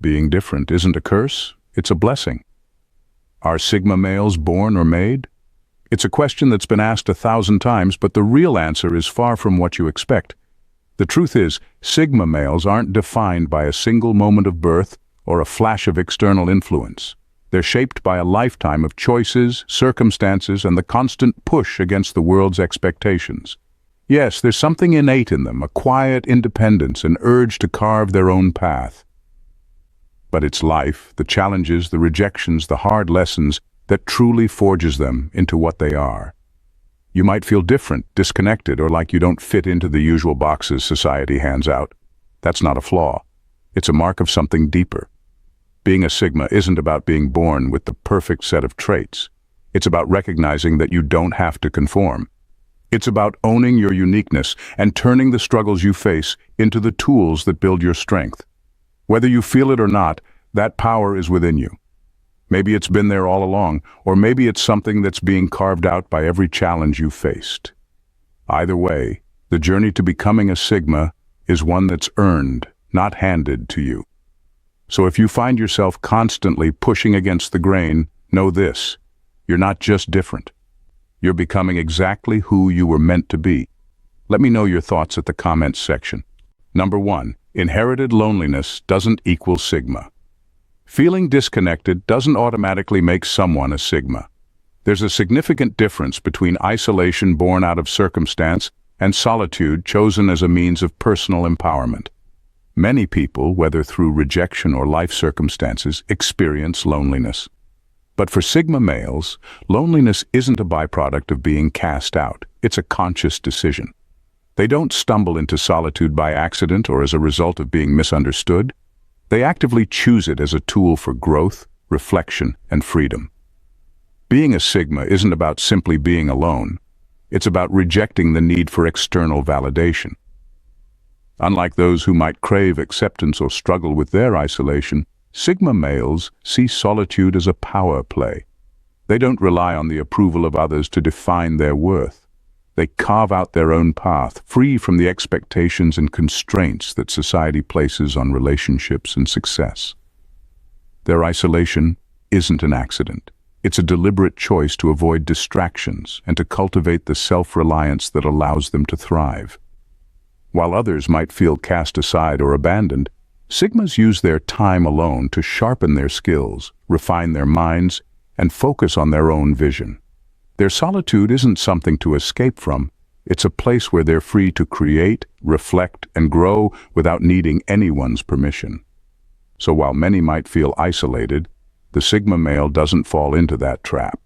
being different isn't a curse, it's a blessing. Are Sigma males born or made? It's a question that's been asked 1,000 times, but the real answer is far from what you expect. The truth is, Sigma males aren't defined by a single moment of birth or a flash of external influence. They're shaped by a lifetime of choices, circumstances, and the constant push against the world's expectations. Yes, there's something innate in them, a quiet independence, an urge to carve their own path. But it's life, the challenges, the rejections, the hard lessons, that truly forges them into what they are. You might feel different, disconnected, or like you don't fit into the usual boxes society hands out. That's not a flaw. It's a mark of something deeper. Being a Sigma isn't about being born with the perfect set of traits. It's about recognizing that you don't have to conform. It's about owning your uniqueness and turning the struggles you face into the tools that build your strength. Whether you feel it or not, that power is within you. Maybe it's been there all along, or maybe it's something that's being carved out by every challenge you faced. Either way, the journey to becoming a Sigma is one that's earned, not handed to you. So if you find yourself constantly pushing against the grain, know this: you're not just different. You're becoming exactly who you were meant to be. Let me know your thoughts at the comments section. Number 1, inherited loneliness doesn't equal Sigma. Feeling disconnected doesn't automatically make someone a Sigma. There's a significant difference between isolation born out of circumstance and solitude chosen as a means of personal empowerment. Many people, whether through rejection or life circumstances, experience loneliness. But for Sigma males, loneliness isn't a byproduct of being cast out. It's a conscious decision. They don't stumble into solitude by accident or as a result of being misunderstood. They actively choose it as a tool for growth, reflection, and freedom. Being a Sigma isn't about simply being alone. It's about rejecting the need for external validation. Unlike those who might crave acceptance or struggle with their isolation, Sigma males see solitude as a power play. They don't rely on the approval of others to define their worth. They carve out their own path, free from the expectations and constraints that society places on relationships and success. Their isolation isn't an accident. It's a deliberate choice to avoid distractions and to cultivate the self-reliance that allows them to thrive. While others might feel cast aside or abandoned, Sigmas use their time alone to sharpen their skills, refine their minds, and focus on their own vision. Their solitude isn't something to escape from. It's a place where they're free to create, reflect, and grow without needing anyone's permission. So while many might feel isolated, the Sigma male doesn't fall into that trap.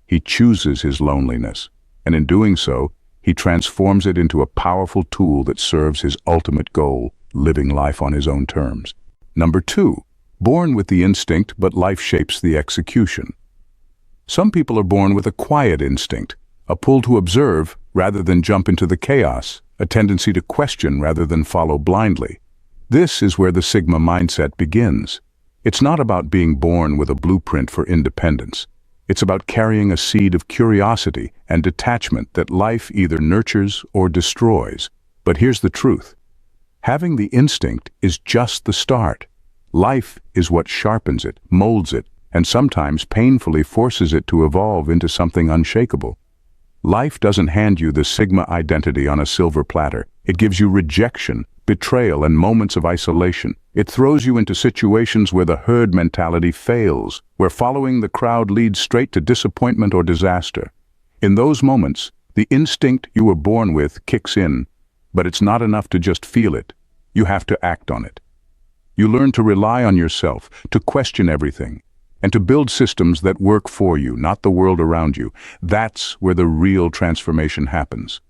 He chooses his loneliness, and in doing so, he transforms it into a powerful tool that serves his ultimate goal, living life on his own terms. Number 2, born with the instinct, but life shapes the execution. Some people are born with a quiet instinct, a pull to observe rather than jump into the chaos, a tendency to question rather than follow blindly. This is where the Sigma mindset begins. It's not about being born with a blueprint for independence. It's about carrying a seed of curiosity and detachment that life either nurtures or destroys. But here's the truth. Having the instinct is just the start. Life is what sharpens it, molds it, and sometimes painfully forces it to evolve into something unshakable. Life doesn't hand you the Sigma identity on a silver platter. It gives you rejection, betrayal, and moments of isolation. It throws you into situations where the herd mentality fails, where following the crowd leads straight to disappointment or disaster. In those moments, the instinct you were born with kicks in, but it's not enough to just feel it. You have to act on it. You learn to rely on yourself, to question everything, and to build systems that work for you, not the world around you. That's where the real transformation happens.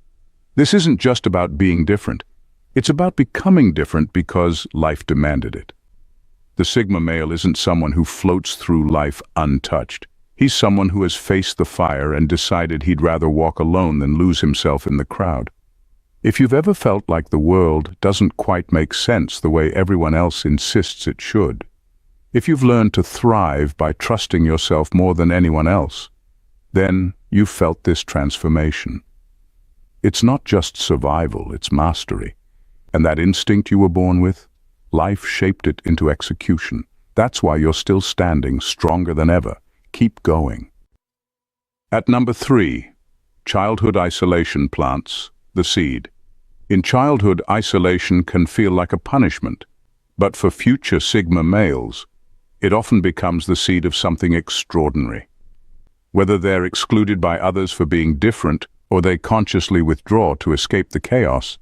This isn't just about being different. It's about becoming different because life demanded it. The Sigma male isn't someone who floats through life untouched. He's someone who has faced the fire and decided he'd rather walk alone than lose himself in the crowd. If you've ever felt like the world doesn't quite make sense the way everyone else insists it should, if you've learned to thrive by trusting yourself more than anyone else, then you've felt this transformation. It's not just survival, it's mastery. And that instinct you were born with, Life shaped it into execution. That's why you're still standing, stronger than ever. Keep going. At number 3, childhood isolation plants the seed. In childhood, isolation can feel like a punishment, but for future Sigma males, it often becomes the seed of something extraordinary. Whether they're excluded by others for being different or they consciously withdraw to escape the chaos,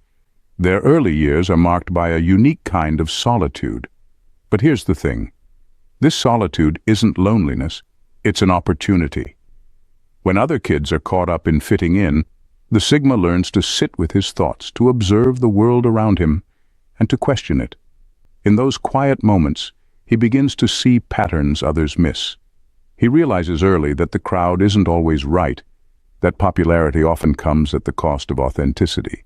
their early years are marked by a unique kind of solitude. But here's the thing. This solitude isn't loneliness, it's an opportunity. When other kids are caught up in fitting in, the Sigma learns to sit with his thoughts, to observe the world around him, and to question it. In those quiet moments, he begins to see patterns others miss. He realizes early that the crowd isn't always right, that popularity often comes at the cost of authenticity,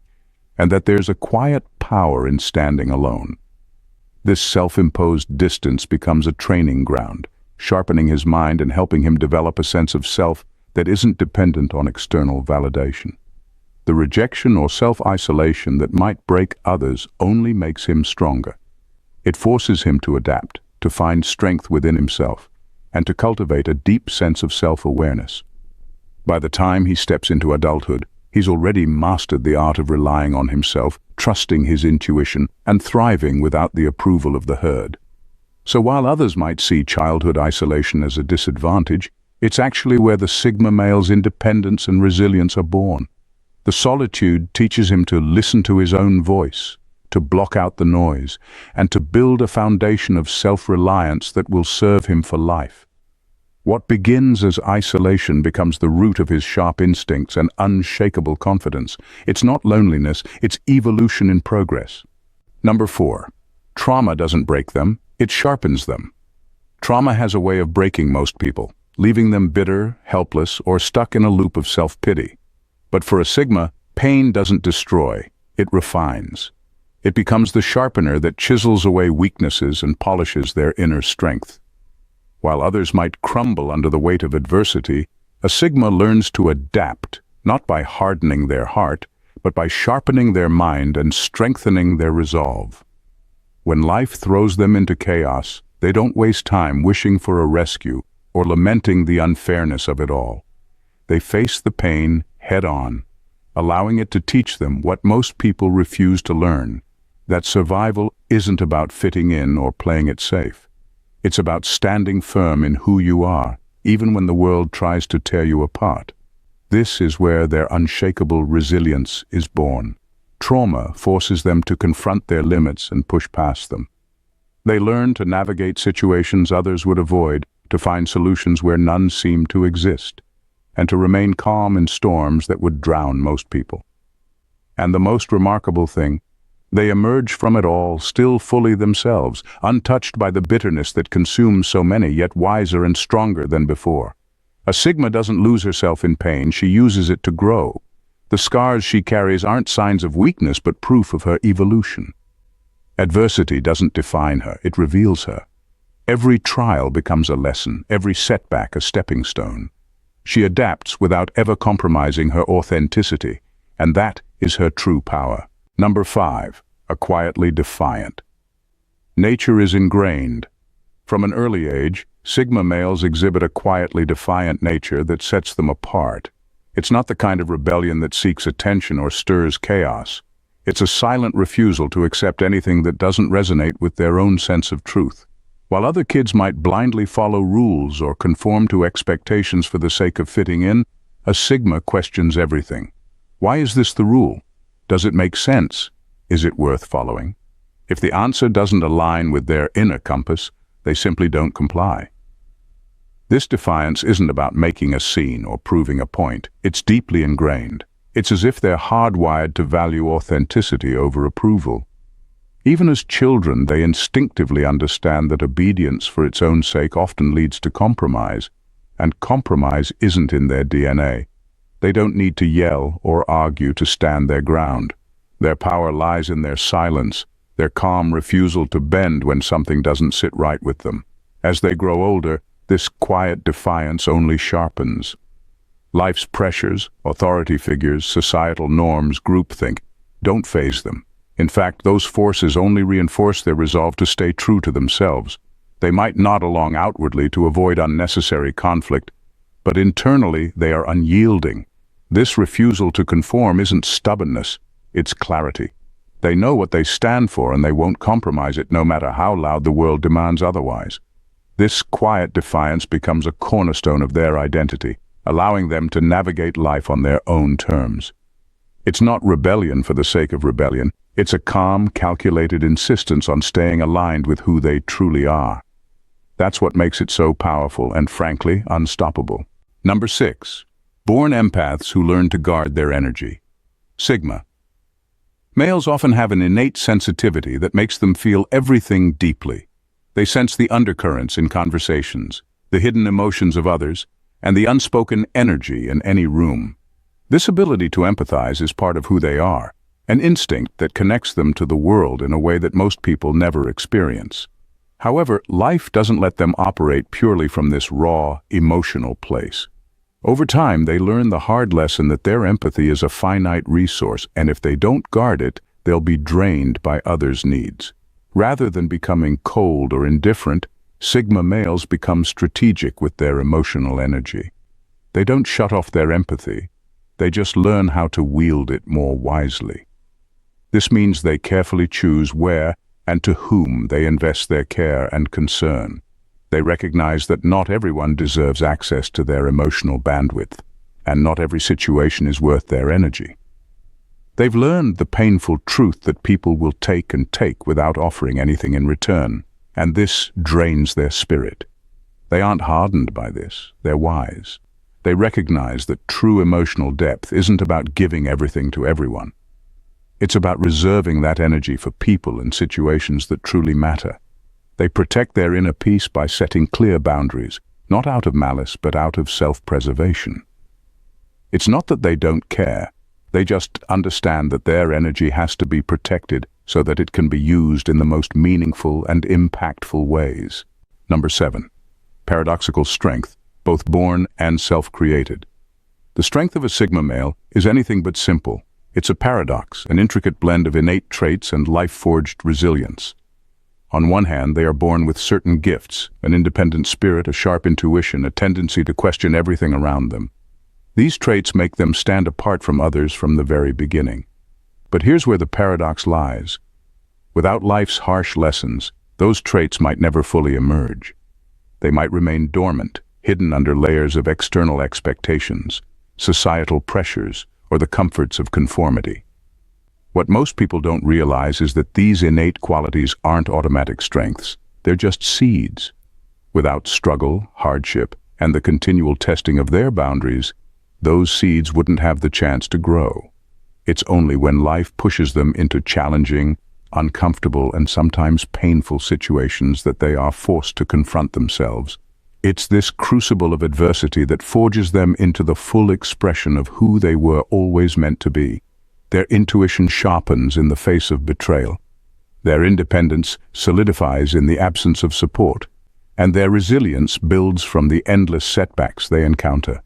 and that there's a quiet power in standing alone. This self-imposed distance becomes a training ground, sharpening his mind and helping him develop a sense of self that isn't dependent on external validation. The rejection or self-isolation that might break others only makes him stronger. It forces him to adapt, to find strength within himself, and to cultivate a deep sense of self-awareness. By the time he steps into adulthood, he's already mastered the art of relying on himself, trusting his intuition, and thriving without the approval of the herd. So while others might see childhood isolation as a disadvantage, it's actually where the Sigma male's independence and resilience are born. The solitude teaches him to listen to his own voice, to block out the noise, and to build a foundation of self-reliance that will serve him for life. What begins as isolation becomes the root of his sharp instincts and unshakable confidence. It's not loneliness, it's evolution in progress. Number 4. Trauma doesn't break them, it sharpens them. Trauma has a way of breaking most people, leaving them bitter, helpless, or stuck in a loop of self-pity. But for a Sigma, pain doesn't destroy, it refines. It becomes the sharpener that chisels away weaknesses and polishes their inner strength. While others might crumble under the weight of adversity, a Sigma learns to adapt, not by hardening their heart, but by sharpening their mind and strengthening their resolve. When life throws them into chaos, they don't waste time wishing for a rescue or lamenting the unfairness of it all. They face the pain head-on, allowing it to teach them what most people refuse to learn, that survival isn't about fitting in or playing it safe. It's about standing firm in who you are, even when the world tries to tear you apart. This is where their unshakable resilience is born. Trauma forces them to confront their limits and push past them. They learn to navigate situations others would avoid, to find solutions where none seem to exist, and to remain calm in storms that would drown most people. And the most remarkable thing, they emerge from it all still fully themselves, untouched by the bitterness that consumes so many, yet wiser and stronger than before. A Sigma doesn't lose herself in pain, she uses it to grow. The scars she carries aren't signs of weakness, but proof of her evolution. Adversity doesn't define her, it reveals her. Every trial becomes a lesson, every setback a stepping stone. She adapts without ever compromising her authenticity, and that is her true power. Number 5. A quietly defiant. Nature is ingrained. From an early age, Sigma males exhibit a quietly defiant nature that sets them apart. It's not the kind of rebellion that seeks attention or stirs chaos. It's a silent refusal to accept anything that doesn't resonate with their own sense of truth. While other kids might blindly follow rules or conform to expectations for the sake of fitting in, a Sigma questions everything. Why is this the rule? Does it make sense? Is it worth following? If the answer doesn't align with their inner compass, they simply don't comply. This defiance isn't about making a scene or proving a point. It's deeply ingrained. It's as if they're hardwired to value authenticity over approval. Even as children, they instinctively understand that obedience for its own sake often leads to compromise, and compromise isn't in their DNA. They don't need to yell or argue to stand their ground. Their power lies in their silence, their calm refusal to bend when something doesn't sit right with them. As they grow older, this quiet defiance only sharpens. Life's pressures, authority figures, societal norms, groupthink, don't faze them. In fact, those forces only reinforce their resolve to stay true to themselves. They might nod along outwardly to avoid unnecessary conflict, but internally they are unyielding. This refusal to conform isn't stubbornness, it's clarity. They know what they stand for and they won't compromise it no matter how loud the world demands otherwise. This quiet defiance becomes a cornerstone of their identity, allowing them to navigate life on their own terms. It's not rebellion for the sake of rebellion. It's a calm, calculated insistence on staying aligned with who they truly are. That's what makes it so powerful and, frankly, unstoppable. Number 6. Born empaths who learn to guard their energy. Sigma. Males often have an innate sensitivity that makes them feel everything deeply. They sense the undercurrents in conversations, the hidden emotions of others, and the unspoken energy in any room. This ability to empathize is part of who they are, an instinct that connects them to the world in a way that most people never experience. However, life doesn't let them operate purely from this raw, emotional place. Over time, they learn the hard lesson that their empathy is a finite resource, and if they don't guard it, they'll be drained by others' needs. Rather than becoming cold or indifferent, Sigma males become strategic with their emotional energy. They don't shut off their empathy. They just learn how to wield it more wisely. This means they carefully choose where and to whom they invest their care and concern. They recognize that not everyone deserves access to their emotional bandwidth, and not every situation is worth their energy. They've learned the painful truth that people will take and take without offering anything in return, and this drains their spirit. They aren't hardened by this, they're wise. They recognize that true emotional depth isn't about giving everything to everyone. It's about reserving that energy for people and situations that truly matter. They protect their inner peace by setting clear boundaries, not out of malice but out of self-preservation. It's not that they don't care, they just understand that their energy has to be protected so that it can be used in the most meaningful and impactful ways. Number 7. Paradoxical strength, both born and self-created. The strength of a Sigma male is anything but simple. It's a paradox, an intricate blend of innate traits and life-forged resilience. On one hand, they are born with certain gifts, an independent spirit, a sharp intuition, a tendency to question everything around them. These traits make them stand apart from others from the very beginning. But here's where the paradox lies. Without life's harsh lessons, those traits might never fully emerge. They might remain dormant, hidden under layers of external expectations, societal pressures, or the comforts of conformity. What most people don't realize is that these innate qualities aren't automatic strengths. They're just seeds. Without struggle, hardship, and the continual testing of their boundaries, those seeds wouldn't have the chance to grow. It's only when life pushes them into challenging, uncomfortable, and sometimes painful situations that they are forced to confront themselves. It's this crucible of adversity that forges them into the full expression of who they were always meant to be. Their intuition sharpens in the face of betrayal. Their independence solidifies in the absence of support, and their resilience builds from the endless setbacks they encounter.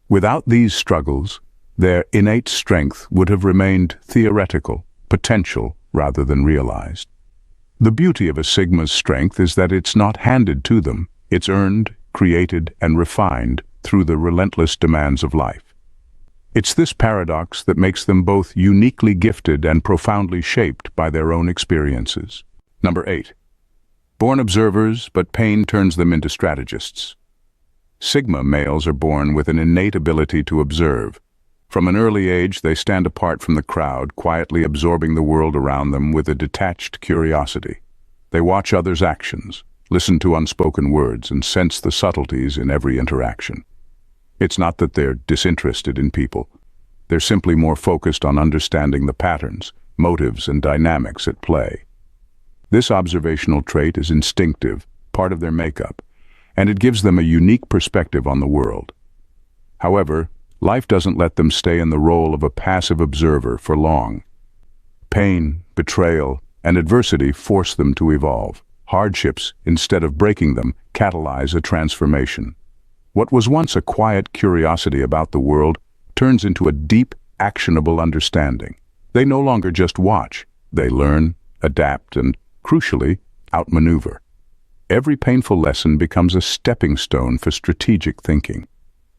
Without these struggles, their innate strength would have remained theoretical, potential rather than realized. The beauty of a Sigma's strength is that it's not handed to them. It's earned, created, and refined through the relentless demands of life. It's this paradox that makes them both uniquely gifted and profoundly shaped by their own experiences. Number 8. Born observers, but pain turns them into strategists. Sigma males are born with an innate ability to observe. From an early age, they stand apart from the crowd, quietly absorbing the world around them with a detached curiosity. They watch others' actions, listen to unspoken words, and sense the subtleties in every interaction. It's not that they're disinterested in people. They're simply more focused on understanding the patterns, motives, and dynamics at play. This observational trait is instinctive, part of their makeup, and it gives them a unique perspective on the world. However, life doesn't let them stay in the role of a passive observer for long. Pain, betrayal, and adversity force them to evolve. Hardships, instead of breaking them, catalyze a transformation. What was once a quiet curiosity about the world turns into a deep, actionable understanding. They no longer just watch, They learn, adapt, and, crucially, outmaneuver. Every painful lesson becomes a stepping stone for strategic thinking.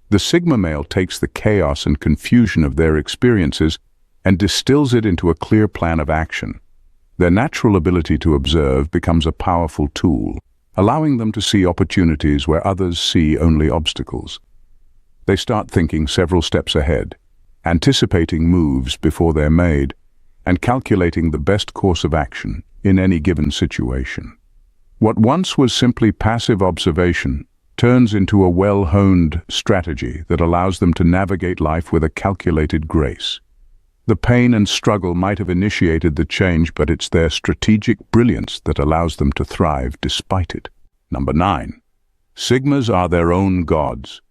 The Sigma male takes the chaos and confusion of their experiences and distills it into a clear plan of action. Their natural ability to observe becomes a powerful tool, allowing them to see opportunities where others see only obstacles. They start thinking several steps ahead, anticipating moves before they're made, and calculating the best course of action in any given situation. What once was simply passive observation turns into a well-honed strategy that allows them to navigate life with a calculated grace. The pain and struggle might have initiated the change, but it's their strategic brilliance that allows them to thrive despite it. Number 9. Sigmas are their own gods.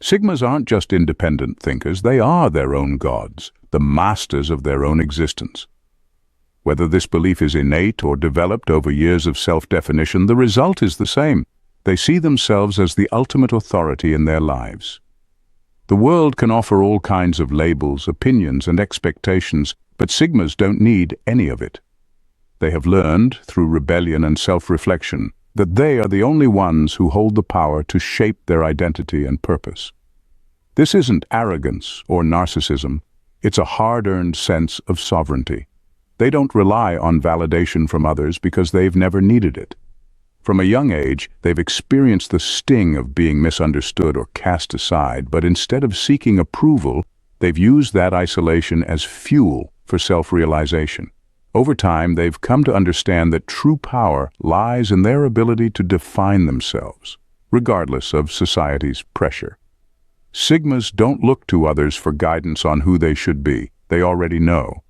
Sigmas aren't just independent thinkers, they are their own gods, the masters of their own existence. Whether this belief is innate or developed over years of self-definition, the result is the same. They see themselves as the ultimate authority in their lives. The world can offer all kinds of labels, opinions, and expectations, but Sigmas don't need any of it. They have learned, through rebellion and self-reflection, that they are the only ones who hold the power to shape their identity and purpose. This isn't arrogance or narcissism, it's a hard-earned sense of sovereignty. They don't rely on validation from others because they've never needed it. From a young age, they've experienced the sting of being misunderstood or cast aside, but instead of seeking approval, they've used that isolation as fuel for self-realization. Over time, they've come to understand that true power lies in their ability to define themselves, regardless of society's pressure. Sigmas don't look to others for guidance on who they should be. They already know.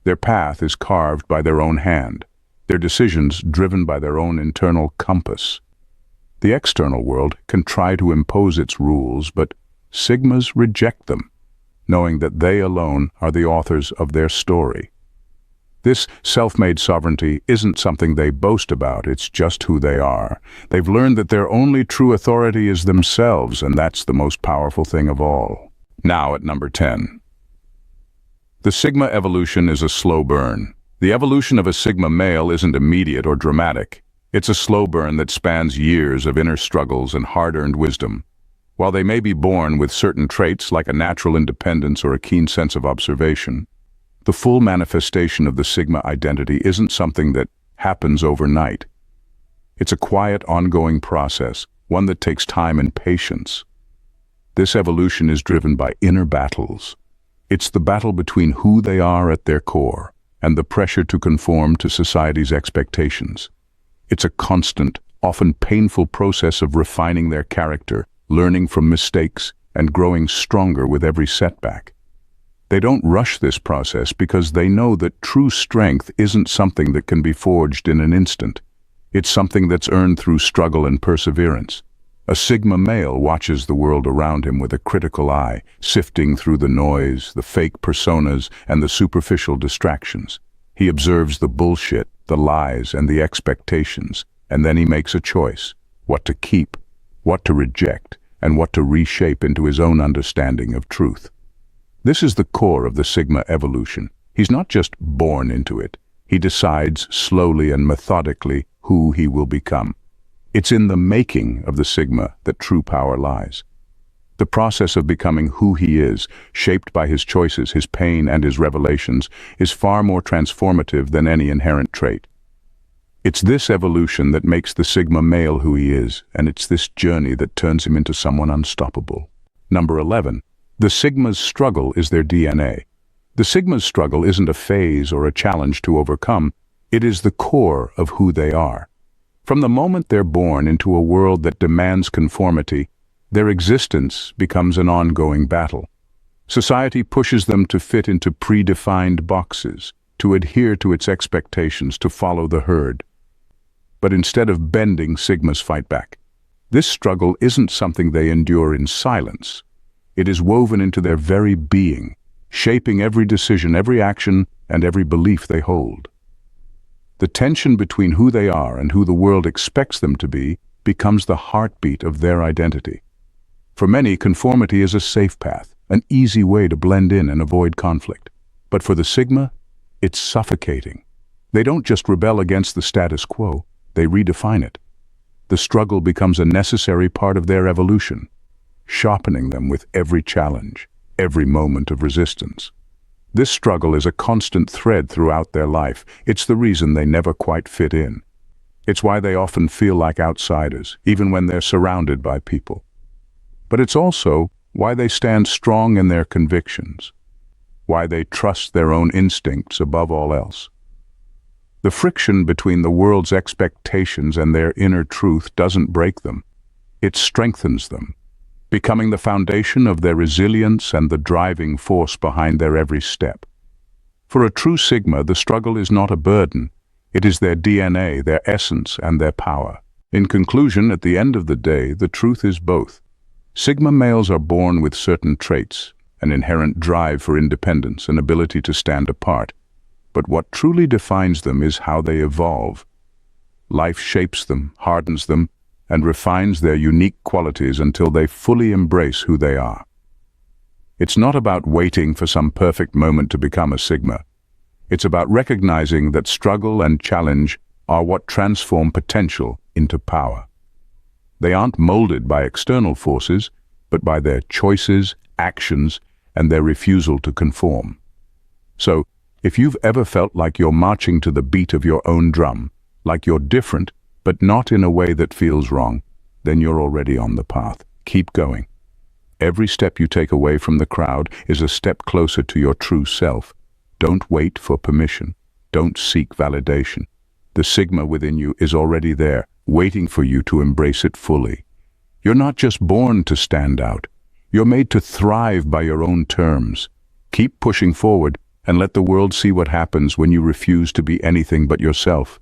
Their path is carved by their own hand, their decisions driven by their own internal compass. The external world can try to impose its rules, but Sigmas reject them, knowing that they alone are the authors of their story. This self-made sovereignty isn't something they boast about, it's just who they are. They've learned that their only true authority is themselves, and that's the most powerful thing of all. Now at number 10. The Sigma evolution is a slow burn. The evolution of a Sigma male isn't immediate or dramatic. It's a slow burn that spans years of inner struggles and hard-earned wisdom. While they may be born with certain traits like a natural independence or a keen sense of observation, the full manifestation of the Sigma identity isn't something that happens overnight. It's a quiet, ongoing process, one that takes time and patience. This evolution is driven by inner battles. It's the battle between who they are at their core and the pressure to conform to society's expectations. It's a constant, often painful process of refining their character, learning from mistakes, and growing stronger with every setback. They don't rush this process because they know that true strength isn't something that can be forged in an instant. It's something that's earned through struggle and perseverance. A Sigma male watches the world around him with a critical eye, sifting through the noise, the fake personas, and the superficial distractions. He observes the bullshit, the lies, and the expectations, and then he makes a choice: what to keep, what to reject, and what to reshape into his own understanding of truth. This is the core of the Sigma evolution. He's not just born into it. He decides slowly and methodically who he will become. It's in the making of the Sigma that true power lies. The process of becoming who he is, shaped by his choices, his pain, and his revelations, is far more transformative than any inherent trait. It's this evolution that makes the Sigma male who he is, and it's this journey that turns him into someone unstoppable. Number 11. The Sigma's struggle is their DNA. The Sigma's struggle isn't a phase or a challenge to overcome. It is the core of who they are. From the moment they're born into a world that demands conformity, their existence becomes an ongoing battle. Society pushes them to fit into predefined boxes, to adhere to its expectations, to follow the herd. But instead of bending, Sigmas fight back. This struggle isn't something they endure in silence. It is woven into their very being, shaping every decision, every action, and every belief they hold. The tension between who they are and who the world expects them to be becomes the heartbeat of their identity. For many, conformity is a safe path, an easy way to blend in and avoid conflict. But for the Sigma, it's suffocating. They don't just rebel against the status quo, they redefine it. The struggle becomes a necessary part of their evolution, sharpening them with every challenge, every moment of resistance. This struggle is a constant thread throughout their life. It's the reason they never quite fit in. It's why they often feel like outsiders, even when they're surrounded by people. But it's also why they stand strong in their convictions, why they trust their own instincts above all else. The friction between the world's expectations and their inner truth doesn't break them. It strengthens them, becoming the foundation of their resilience and the driving force behind their every step. For a true Sigma, the struggle is not a burden. It is their DNA, their essence, and their power. In conclusion, at the end of the day, the truth is both. Sigma males are born with certain traits, an inherent drive for independence, an ability to stand apart. But what truly defines them is how they evolve. Life shapes them, hardens them, and refines their unique qualities until they fully embrace who they are. It's not about waiting for some perfect moment to become a Sigma. It's about recognizing that struggle and challenge are what transform potential into power. They aren't molded by external forces, but by their choices, actions, and their refusal to conform. So, if you've ever felt like you're marching to the beat of your own drum, like you're different, but not in a way that feels wrong, then you're already on the path. Keep going. Every step you take away from the crowd is a step closer to your true self. Don't wait for permission. Don't seek validation. The Sigma within you is already there, waiting for you to embrace it fully. You're not just born to stand out. You're made to thrive by your own terms. Keep pushing forward and let the world see what happens when you refuse to be anything but yourself.